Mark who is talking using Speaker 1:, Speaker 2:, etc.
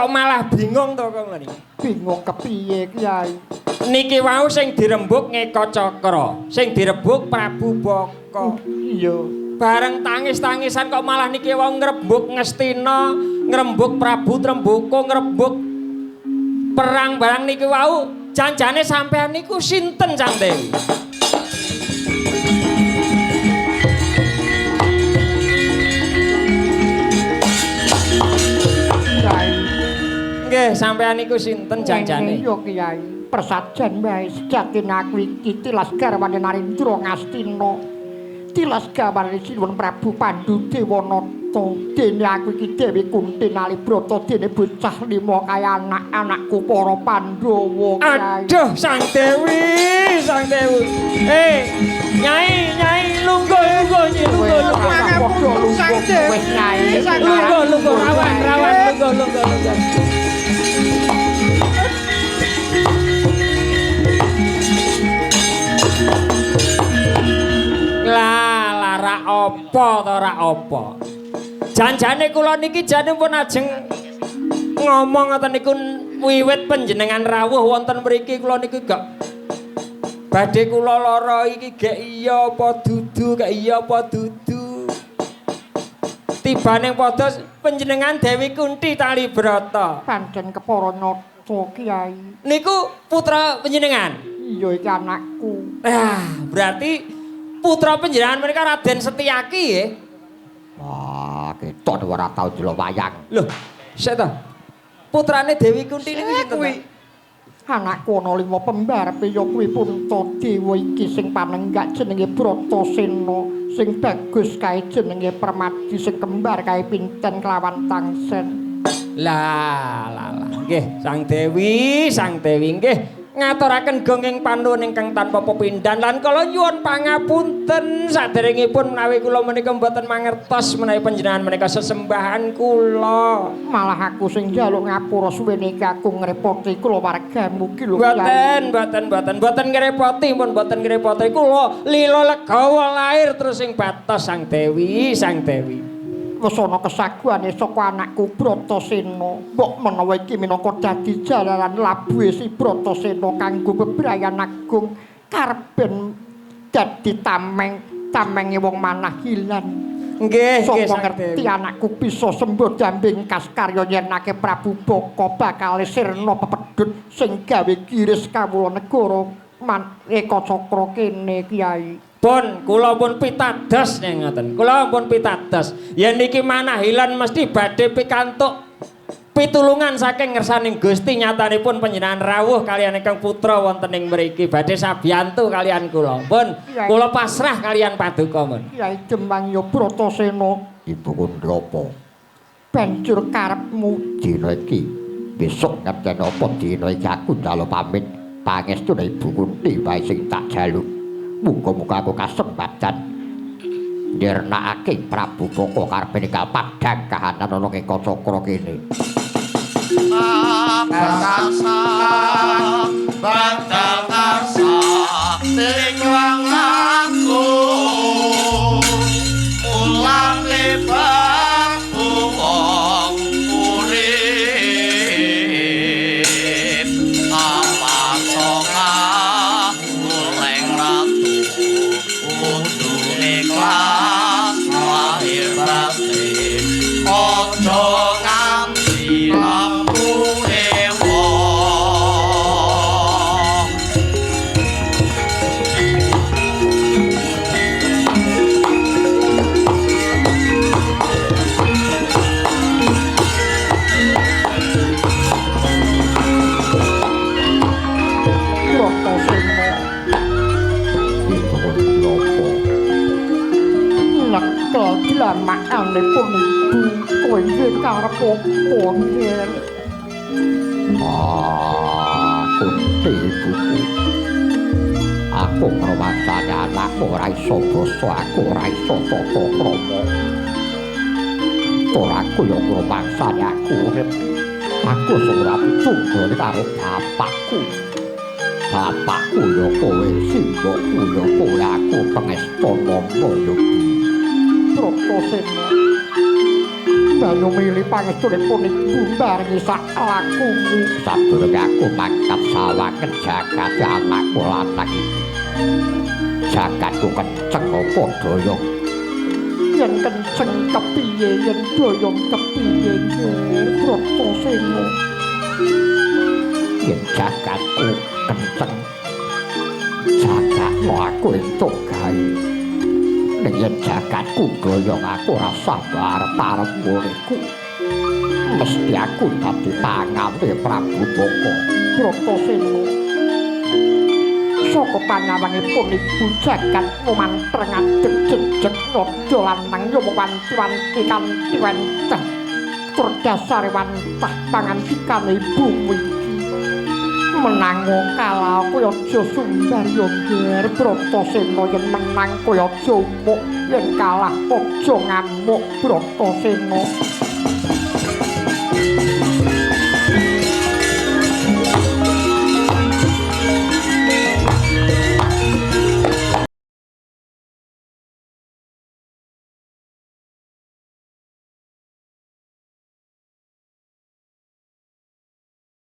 Speaker 1: kok malah bingung to kok ngene.
Speaker 2: Bingung kepiye Kyai?
Speaker 1: Niki wau sing dirembug Ngeka Cakra, sing direbug Prabu Baka.
Speaker 2: Iya.
Speaker 1: Bareng tangis-tangisan kok malah niki wau ngrembug Ngastina, ngrembug Prabu Tremboko, ngrembug perang barang niki wau. Janjane sampean niku sinten Sang Dewi? Nggih, sampean niku sinten janjane?
Speaker 2: Iya Kyai, persajan bae sejatine aku iki tilas garwane Narendra Ngastina. Tilas garwane Sinuwun Prabu Pandhu Dewanata. Dene aku iki Dewi Kunti Nalibrata dene bocah lima kaya anak-anakku para Pandhawa Kyai.
Speaker 1: Aduh, Sang Dewi, Sang Dewi. Nyai, lungguh Nyi, lungguh.
Speaker 2: Sang Dewi, Nyai.
Speaker 1: Lungguh, rawan, lungguh. Lah rak apa to rak apa? Janjane kula niki jane pun ajeng ngomong ngoten niku wiwit panjenengan rawuh wonten mriki kula niku gak badhe kula lara iki gek iya apa dudu, gek iya apa dudu. Tibane padha panjenengan Dewi Kunti Talibrata.
Speaker 2: Pancen kepara nyata Kyai.
Speaker 1: Niku putra panjenengan?
Speaker 2: Iya iki anakku.
Speaker 1: Berarti putra panjenengan menika Raden Setyaki nggih.
Speaker 2: Wah, ketok ora tau delok wayang.
Speaker 1: Lho, sik ta. Putrane Dewi Kunti niku sinten kuwi?
Speaker 2: Anakku ana 5 pembarep ya kuwi Puntadewa iki sing panenggak jenenge Bratasena, sing bagus kae jenenge Permadi, sing kembar kae Pinten kelawan Tangsen.
Speaker 1: Lah. Nggih, Sang Dewi nggih. Ngaturaken gonging panuwun ingkang tanpa pepindhan lan kula nyuwun pangapunten saderengipun menawi kula menika mboten mangertos menawi panjenengan menika sesembahan kula.
Speaker 2: Malah aku sing njaluk ngapura suwene iki aku ngrepoti kulawargamu iki lho.
Speaker 1: Mboten ngrepoti kula lila legawa lair terus ing batos Sang Dewi.
Speaker 2: Wis ana kesaguane saka anakku Bratasena. Mbok menawa iki minangka dadi jalaran labuhe si Bratasena kanggo bebrayan agung karben dadi tamenge wong manahilan.
Speaker 1: Nggih,
Speaker 2: sapa ngerti anakku bisa sembuh damping kaskarya nyenake Prabu Baka bakal sirna pepedhut sing gawe kiris kawula negara Eka Cakra kene Kyai.
Speaker 1: Pun kula pun pitados ning ngoten. Kula pun pitados. Yen niki manahilan mesti badhe pikantuk pitulungan saking ngersaning Gusti nyatanipun panjenengan rawuh kaliyan ingkang putra wonten ing mriki badhe sabiyantu kaliyan kula. Pun kula pasrah kaliyan paduka mun.
Speaker 2: Kyai Demang ya Bratasena, Ibu Kundrapa. Banjur karepmu dina iki besok ngerteni apa dina iki aku ndalo pamit pangestune Ibu Kunti wae sing tak jaluk. Muga-muga aku kasempatan nirnakake Prabu Baka karepe ninggal padhang kahanan ana ing Eka Cakra kene.
Speaker 3: Badal karsa tinglang aku mulang lebar wong urip apa songa goleng ratu kudu ikhlas lahir batin ojo nganti lampuhe wong.
Speaker 2: Bratasena, Ibu Kundrapa. Nekel dlamakane-pun ibu kowe nggih karep apa nggih? Kunti ibuku. Aku ngrumangsani anakku ora iso basa, aku ora iso tata krama. Ora aku ya ngrumangsani aku urip. Aku ora ditunggu karo bapakku. Bapakku ya kowe, simbokku ya kowe, aku pengestana ya. Bratasena. banyu milih pangestunipun ibu barengi sak lakumu sadurunge aku mangkat sawangen jagat anakku lanang iki jagatku kenceng apa daya yen kenceng kepiye yen daya kepiye Bratasena yen jagatku kenceng jagatmu aku entuk gawe ning yen jagatku doyong aku ora sabar parepmu iku mesti aku dadi tangane Prabu Boko Bratasena saka panyawangipun ibu jagat ngumanteng adeg-jejeg nada lanang wanti-wanti kanthi wenteh tur dasare wantah pangandikane ibumu iki menang kalah kowe aja sumbar yo Nger Bratasena yen menang kowe aja umuk yen kalah aja ngamuk Bratasena